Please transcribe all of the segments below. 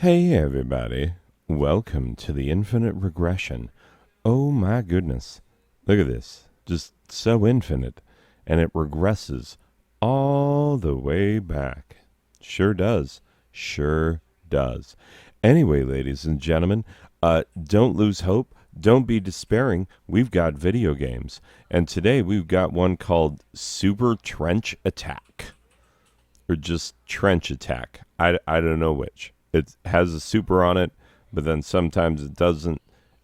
Hey everybody, welcome to the infinite regression. Oh my goodness, look at this, just so infinite, and it regresses all the way back. Sure does. Anyway, ladies and gentlemen, don't lose hope, don't be despairing, we've got video games, and today we've got one called Super Trench Attack. Or just trench attack. I don't know which. It has a super on it, but then sometimes it doesn't,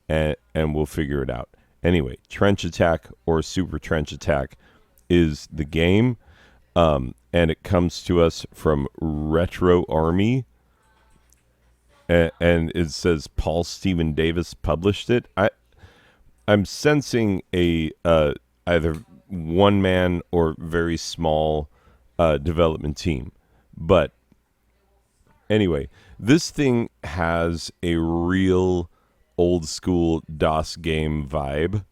and we'll figure it out. Anyway, trench attack or super trench attack is the game, and it comes to us from Retro Army, and it says Paul Stephen Davis published it. I'm sensing a either one man or very small development team. But anyway, this thing has a real old school DOS game vibe.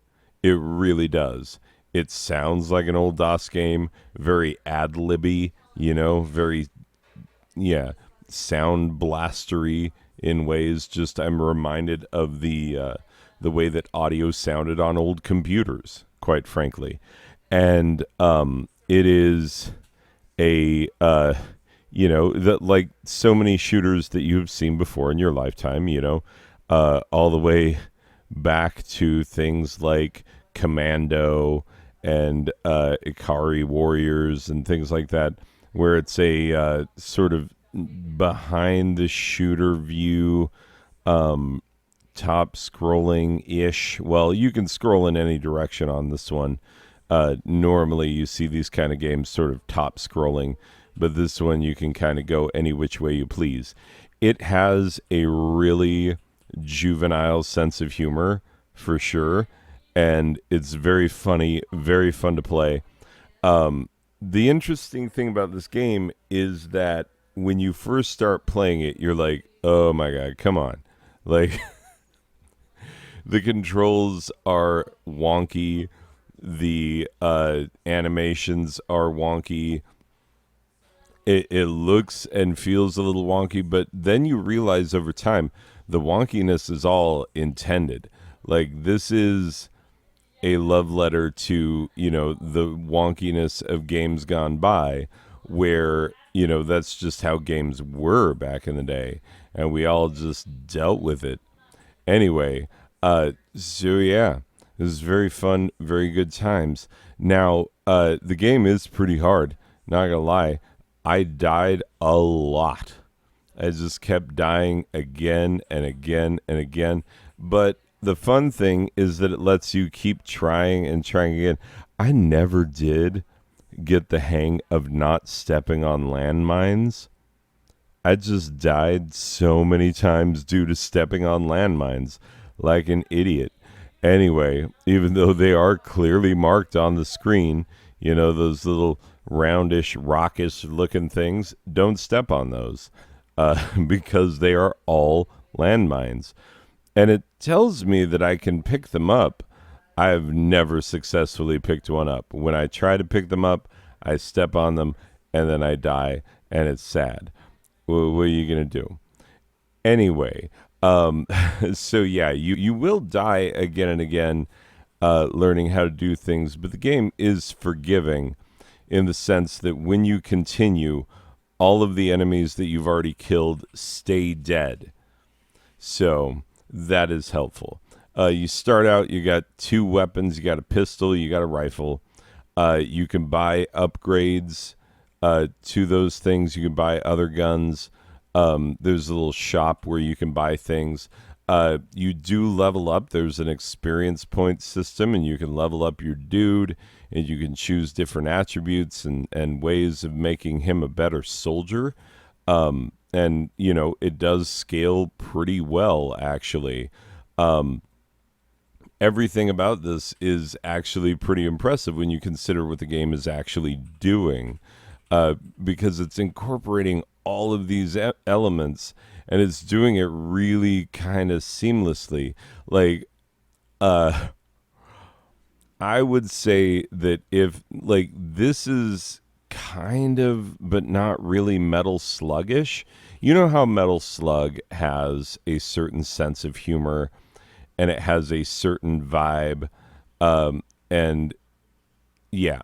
It really does. It sounds like an old DOS game, very ad-libby, very, sound blastery in ways. Just I'm reminded of the way that audio sounded on old computers, quite frankly. And it is that like so many shooters that you've seen before in your lifetime, all the way back to things like Commando and Ikari Warriors and things like that, where it's a sort of behind the shooter view, top scrolling ish. Well, you can scroll in any direction on this one. Normally you see these kind of games sort of top scrolling, but this one you can kind of go any which way you please. It has a really juvenile sense of humor for sure, and it's very funny, very fun to play. The interesting thing about this game is that when you first start playing it, you're like, oh my god, come on. Like, the controls are wonky, the animations are wonky. It looks and feels a little wonky, but then you realize over time the wonkiness is all intended. Like, this is a love letter to, the wonkiness of games gone by, where, that's just how games were back in the day, and we all just dealt with it. Anyway, so yeah, it was very fun, very good times. Now, the game is pretty hard, not gonna lie. I died a lot. I just kept dying again and again and again. But the fun thing is that it lets you keep trying and trying again. I never did get the hang of not stepping on landmines. I just died so many times due to stepping on landmines like an idiot. Anyway, even though they are clearly marked on the screen, those little roundish, rockish looking things, don't step on those because they are all landmines. And it tells me that I can pick them up. I've never successfully picked one up. When I try to pick them up, I step on them and then I die, and it's sad. What are you going to do? Anyway, so yeah, you will die again and again learning how to do things, but the game is forgiving in the sense that when you continue, all of the enemies that you've already killed stay dead. So that is helpful. You start out, you got two weapons, you got a pistol, you got a rifle. You can buy upgrades to those things. You can buy other guns. There's a little shop where you can buy things. You do level up. There's an experience point system, and you can level up your dude, and you can choose different attributes and ways of making him a better soldier. And, it does scale pretty well, actually. Everything about this is actually pretty impressive when you consider what the game is actually doing, because it's incorporating all of these elements, and it's doing it really kind of seamlessly. Like, I would say that if, like, this is kind of, but not really Metal Sluggish, You know how Metal Slug has a certain sense of humor and it has a certain vibe, and yeah,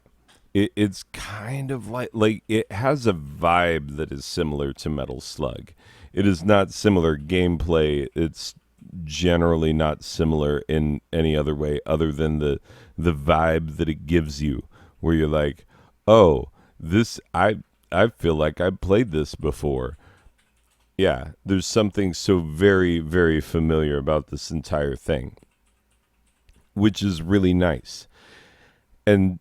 it's kind of like it has a vibe that is similar to Metal Slug. It is not similar gameplay. It's generally not similar in any other way other than the vibe that it gives you, where you're like, oh, this I feel like I've played this before. Yeah, there's something so very, very familiar about this entire thing, which is really nice. And,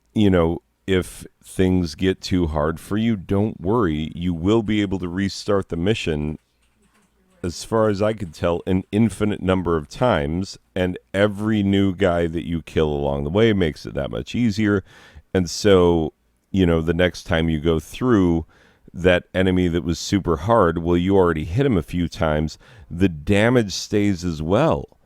if things get too hard for you, don't worry. You will be able to restart the mission, as far as I could tell, an infinite number of times. And every new guy that you kill along the way makes it that much easier. And so, the next time you go through that enemy that was super hard, well, you already hit him a few times. The damage stays as well.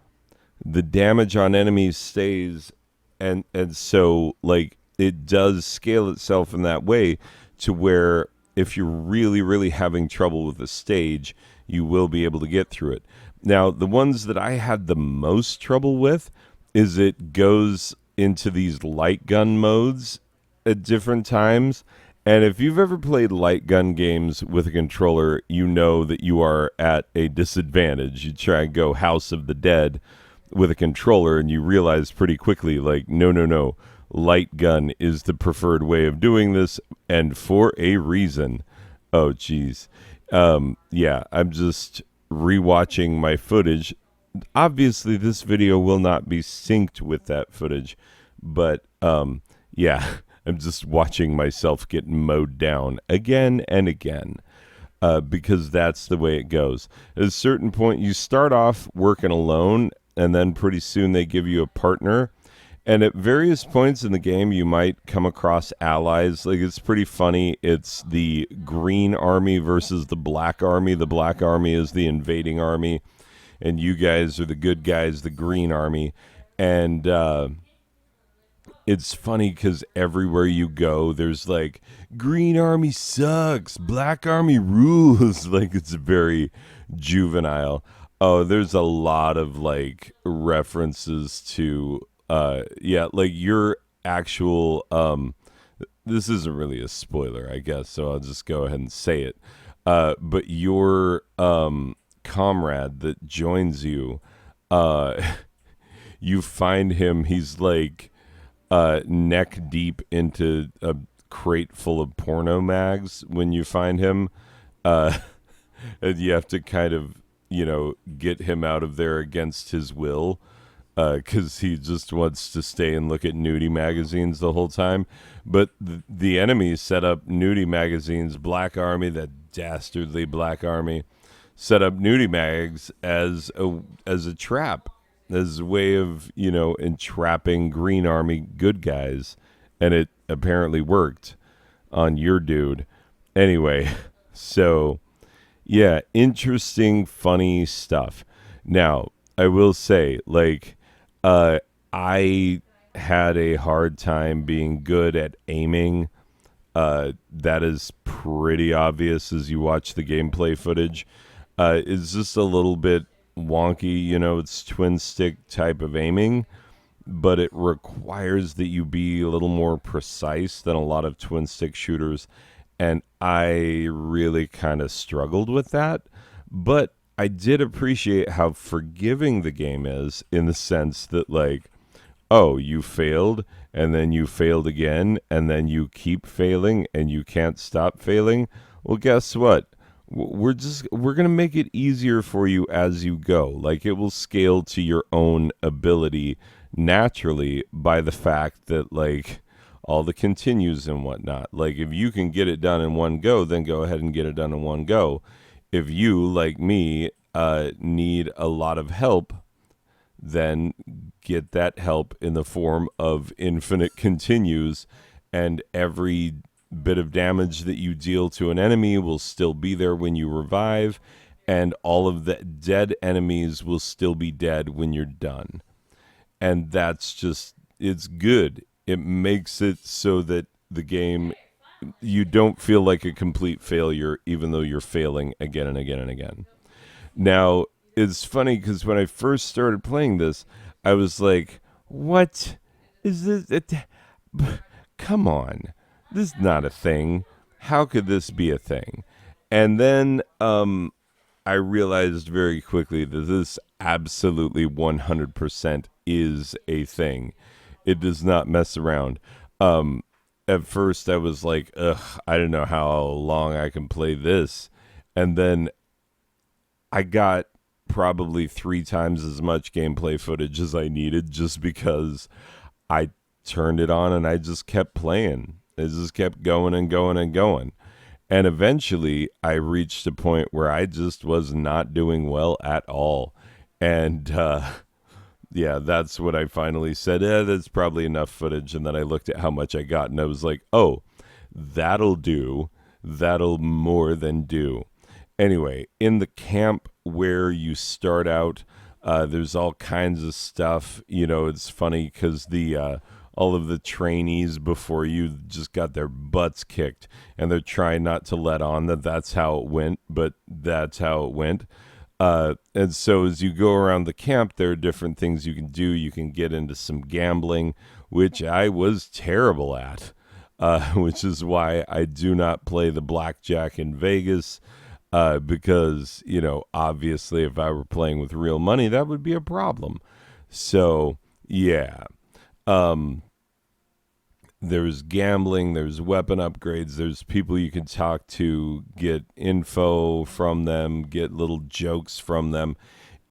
The damage on enemies stays, and so like it does scale itself in that way, to where if you're really, really having trouble with a stage, you will be able to get through it. Now, the ones that I had the most trouble with is it goes into these light gun modes at different times. And if you've ever played light gun games with a controller, you know that you are at a disadvantage. You try and go House of the Dead with a controller, and you realize pretty quickly, like, no, no, no. Light gun is the preferred way of doing this, and for a reason. Oh, geez. Yeah, I'm just rewatching my footage. Obviously, this video will not be synced with that footage, but yeah, I'm just watching myself get mowed down again and again, because that's the way it goes. At a certain point, you start off working alone, and then pretty soon they give you a partner. And at various points in the game, you might come across allies. Like, it's pretty funny. It's the green army versus the black army. The black army is the invading army, and you guys are the good guys, the green army. And it's funny because everywhere you go, there's like, green army sucks, black army rules. Like, it's very juvenile. Oh, there's a lot of like references to yeah, like your actual this isn't really a spoiler, I guess, so I'll just go ahead and say it. But your comrade that joins you, uh you find him, he's like neck deep into a crate full of porno mags when you find him. And you have to kind of, get him out of there against his will, because he just wants to stay and look at nudie magazines the whole time. But the enemies set up nudie magazines. Black Army, that dastardly Black Army, set up nudie mags as a trap, as a way of, entrapping Green Army good guys. And it apparently worked on your dude. Anyway, so yeah, interesting, funny stuff. Now, I will say, like, I had a hard time being good at aiming. That is pretty obvious as you watch the gameplay footage. It's just a little bit wonky, it's twin stick type of aiming, but it requires that you be a little more precise than a lot of twin stick shooters. And I really kind of struggled with that. But I did appreciate how forgiving the game is, in the sense that, like, oh, you failed, and then you failed again, and then you keep failing, and you can't stop failing. Well, guess what? We're going to make it easier for you as you go. Like, it will scale to your own ability naturally, by the fact that, like, all the continues and whatnot. Like, if you can get it done in one go, then go ahead and get it done in one go. If you, like me, need a lot of help, then get that help in the form of infinite continues, and every bit of damage that you deal to an enemy will still be there when you revive, and all of the dead enemies will still be dead when you're done. And that's just, it's good. It makes it so that the game you don't feel like a complete failure, even though you're failing again and again and again. Now, it's funny because when I first started playing this, I was like, what is this? Come on. This is not a thing. How could this be a thing? And then I realized very quickly that this absolutely 100% is a thing. It does not mess around. At first, I was like, ugh, I don't know how long I can play this. And then I got probably 3 times as much gameplay footage as I needed just because I turned it on and I just kept playing. It just kept going and going and going. And eventually I reached a point where I just was not doing well at all. And yeah, that's what I finally said. That's probably enough footage. And then I looked at how much I got and I was like, oh, that'll do. That'll more than do. Anyway, in the camp where you start out, there's all kinds of stuff. It's funny because the all of the trainees before you just got their butts kicked, and they're trying not to let on that that's how it went, but that's how it went. And so as you go around the camp, there are different things you can do. You can get into some gambling, which I was terrible at, which is why I do not play the blackjack in Vegas. Because, obviously if I were playing with real money, that would be a problem. So, yeah. There's gambling, there's weapon upgrades, there's people you can talk to, get info from them, get little jokes from them.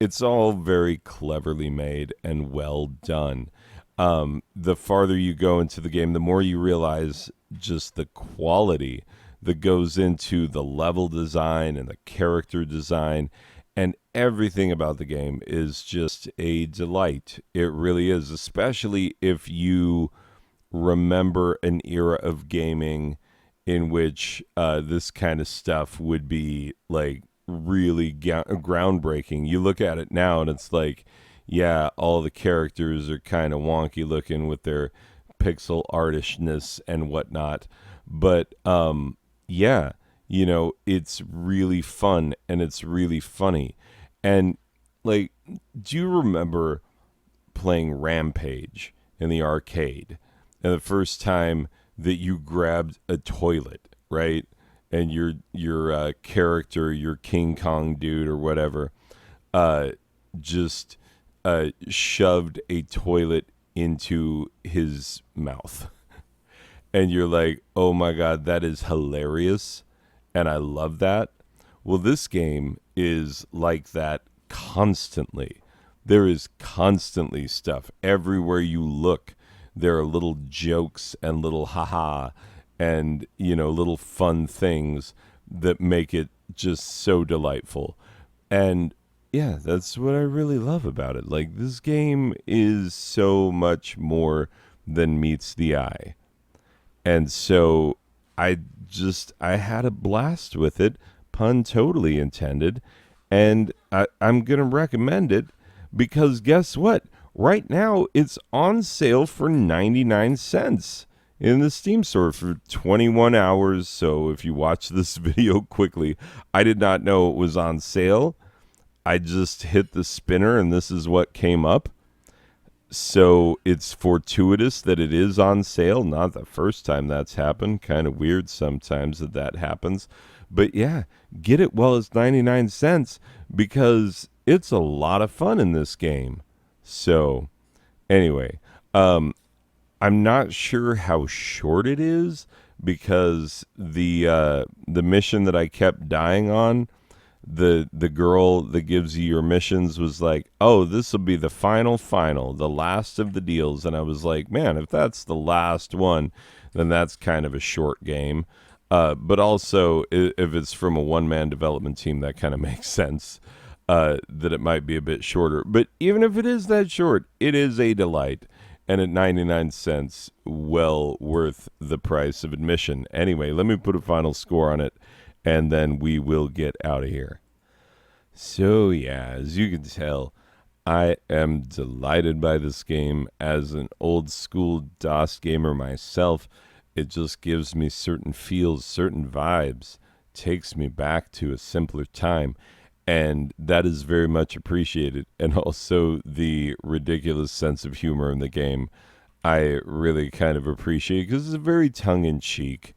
It's all very cleverly made and well done. The farther you go into the game, the more you realize just the quality that goes into the level design and the character design, and everything about the game is just a delight. It really is, especially if you remember an era of gaming in which this kind of stuff would be like really groundbreaking. You look at it now and it's like, yeah, all the characters are kind of wonky looking with their pixel artishness and whatnot. But yeah, it's really fun and it's really funny. And like, do you remember playing Rampage in the arcade? And the first time that you grabbed a toilet, right? And your character, your King Kong dude or whatever, just shoved a toilet into his mouth. And you're like, oh my God, that is hilarious. And I love that. Well, this game is like that constantly. There is constantly stuff. Everywhere you look, there are little jokes and little haha and, little fun things that make it just so delightful. And yeah, that's what I really love about it. Like, this game is so much more than meets the eye. And so I had a blast with it, pun totally intended. And I'm going to recommend it because guess what? Right now, it's on sale for 99 cents in the Steam store for 21 hours. So if you watch this video quickly, I did not know it was on sale. I just hit the spinner and this is what came up. So it's fortuitous that it is on sale. Not the first time that's happened. Kind of weird sometimes that happens. But yeah, get it while it's 99 cents because it's a lot of fun in this game. So anyway, I'm not sure how short it is because the mission that I kept dying on, the girl that gives you your missions was like, oh, this will be the final, the last of the deals. And I was like, man, if that's the last one, then that's kind of a short game. But also, if it's from a one-man development team, that kind of makes sense that it might be a bit shorter. But even if it is that short, it is a delight. And at 99 cents, well worth the price of admission. Anyway, let me put a final score on it, and then we will get out of here. So yeah, as you can tell, I am delighted by this game as an old school DOS gamer myself. It just gives me certain feels, certain vibes, takes me back to a simpler time. And that is very much appreciated. And also the ridiculous sense of humor in the game, I really kind of appreciate because it's very tongue in cheek.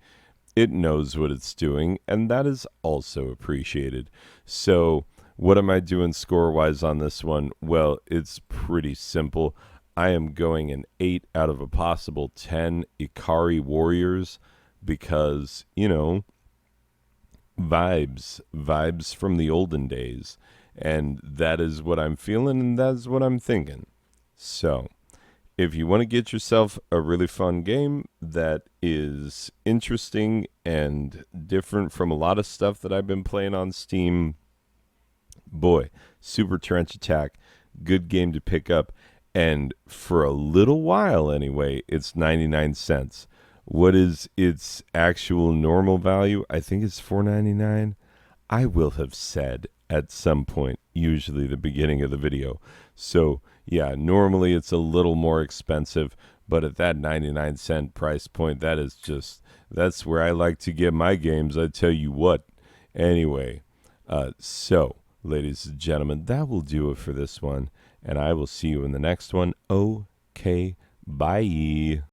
It knows what it's doing, and that is also appreciated. So, what am I doing score wise on this one? Well, it's pretty simple. I am going an 8 out of a possible 10 Ikari Warriors because, vibes from the olden days. And that is what I'm feeling, and that's what I'm thinking. So, if you want to get yourself a really fun game that is interesting and different from a lot of stuff that I've been playing on Steam, boy, Super Trench Attack, good game to pick up. And for a little while anyway, it's 99 cents. What is its actual normal value? I think it's $4.99. I will have said at some point, usually the beginning of the video. So, yeah, normally it's a little more expensive, but at that 99-cent price point, that's where I like to get my games, I tell you what. Anyway, so, ladies and gentlemen, that will do it for this one, and I will see you in the next one. Okay, bye.